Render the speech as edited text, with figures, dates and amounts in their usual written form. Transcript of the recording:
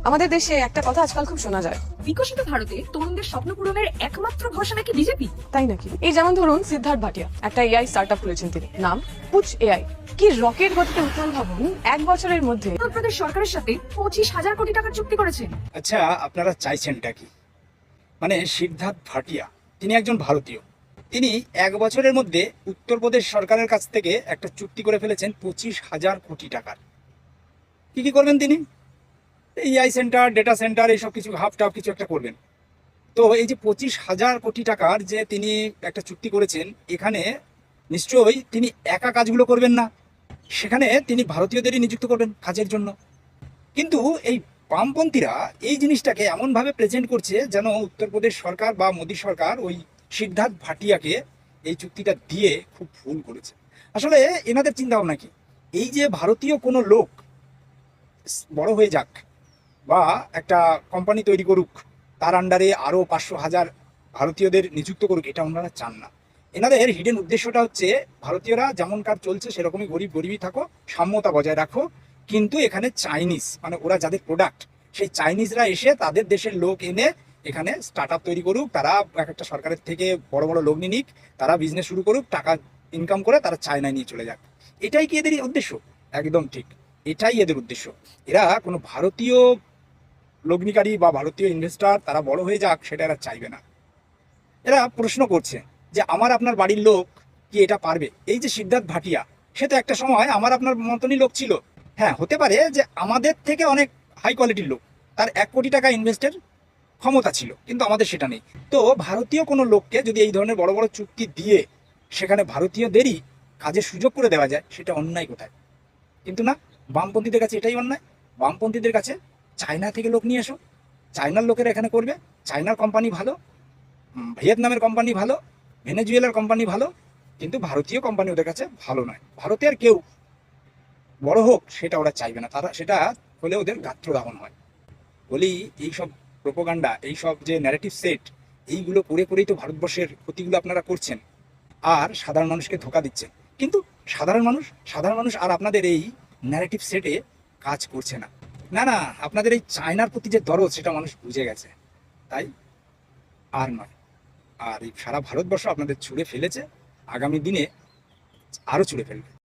আমাদের দেশে একটা কথা আজকাল খুব শোনা যায়। বিকশিত ভারতে তরুণদের স্বপ্ন পূরণের একমাত্র ভরসা নাকি বিজেপি। তাই নাকি? এই যেমন ধরুন সিদ্ধার্থ ভাটিয়া একটা এআই স্টার্টআপ খুলেছেন, তিনি নাম পুচ এআই। কি রকেট গতিতে উদ্ভাবন, 1 বছরের মধ্যে উত্তরপ্রদেশ সরকারের সাথে 25,000 কোটি টাকার চুক্তি করেছেন। আচ্ছা, আপনারা চাইছেনটা কি? মানে সিদ্ধার্থ ভাটিয়া তিনি একজন ভারতীয়, তিনি 1 বছরের মধ্যে উত্তরপ্রদেশ সরকারের কাছ থেকে একটা চুক্তি করে ফেলেছেন 25,000 কোটি টাকার। কি কি করবেন তিনি? এআই সেন্টার, ডেটা সেন্টার, এইসব কিছু হাফ টাফ কিছু একটা করবেন। তো এই যে 25,000 কোটি টাকার যে তিনি একটা চুক্তি করেছেন, এখানে নিশ্চয়ই তিনি একা কাজগুলো করবেন না, সেখানে তিনি ভারতীয়দেরই নিযুক্ত করবেন কাজের জন্য। কিন্তু এই বামপন্থীরা এই জিনিসটাকে এমনভাবে প্রেজেন্ট করছে যেন উত্তরপ্রদেশ সরকার বা মোদী সরকার ওই সিদ্ধার্থ ভাটিয়াকে এই চুক্তিটা দিয়ে খুব ভুল করেছে। আসলে এনাদের চিন্তা ভাবনা কি? এই যে ভারতীয় কোনো লোক বড় হয়ে যাক বা একটা কোম্পানি তৈরি করুক, তার আন্ডারে আরও 500,000 ভারতীয়দের নিযুক্ত করুক, এটা ওনারা চান না। এনাদের হিডেন উদ্দেশ্যটা হচ্ছে ভারতীয়রা যেমন কাজ চলছে সেরকমই গরিবই থাকো, সাম্যতা বজায় রাখো, কিন্তু এখানে চাইনিজ মানে ওরা যাদের প্রোডাক্ট, সেই চাইনিজরা এসে তাদের দেশের লোক এনে এখানে স্টার্ট আপ তৈরি করুক, তারা একটা সরকারের থেকে বড় বড় লোক নিক, তারা বিজনেস শুরু করুক, টাকা ইনকাম করে তারা চায়নায় নিয়ে চলে যাক। এটাই কি এদের উদ্দেশ্য? একদম ঠিক, এটাই এদের উদ্দেশ্য। এরা কোনো ভারতীয় লগ্নিকারী বা ভারতীয় ইনভেস্টর তারা বড় হয়ে যাক সেটা এরা চাইবে না। এরা প্রশ্ন করছে যে আমার আপনার বাড়ির লোক কি এটা পারবে? এই যে সিদ্ধার্থ ভাটিয়া, সে তো একটা সময় আমার আপনার মতনই লোক ছিল। হ্যাঁ, হতে পারে যে আমাদের থেকে অনেক হাই কোয়ালিটির লোক, তার 1 কোটি টাকা ইনভেস্টের ক্ষমতা ছিল, কিন্তু আমাদের সেটা নেই। তো ভারতীয় কোনো লোককে যদি এই ধরনের বড় বড় চুক্তি দিয়ে সেখানে ভারতীয়দেরই কাজের সুযোগ করে দেওয়া যায়, সেটা অন্যায় কোথায়? কিন্তু না, বামপন্থীদের কাছে এটাই অন্যায়। বামপন্থীদের কাছে চায়না থেকে লোক নিয়ে এসো, চায়নার লোকেরা এখানে করবে, চায়নার কোম্পানি ভালো, ভিয়েতনামের কোম্পানি ভালো, ভেনেজুয়েলার কোম্পানি ভালো, কিন্তু ভারতীয় কোম্পানি ওদের কাছে ভালো নয়। ভারতের কেউ বড় হোক সেটা ওরা চাইবে না, তারা সেটা হলে ওদের গাত্রদাহন হয়। বলি এইসব প্রোপাগান্ডা, এইসব যে ন্যারেটিভ সেট, এইগুলো করে করেই তো ভারতবর্ষের ক্ষতিগুলো আপনারা করছেন আর সাধারণ মানুষকে ধোকা দিচ্ছেন। কিন্তু সাধারণ মানুষ আর আপনাদের এই ন্যারেটিভ সেটে কাজ করছে না। না না, আপনাদের এই চায়নার প্রতি যে দরদ সেটা মানুষ বুঝে গেছে, তাই আর নয়। আর এই সারা ভারতবর্ষ আপনাদের ছুঁড়ে ফেলেছে, আগামী দিনে আরও ছুঁড়ে ফেলবে।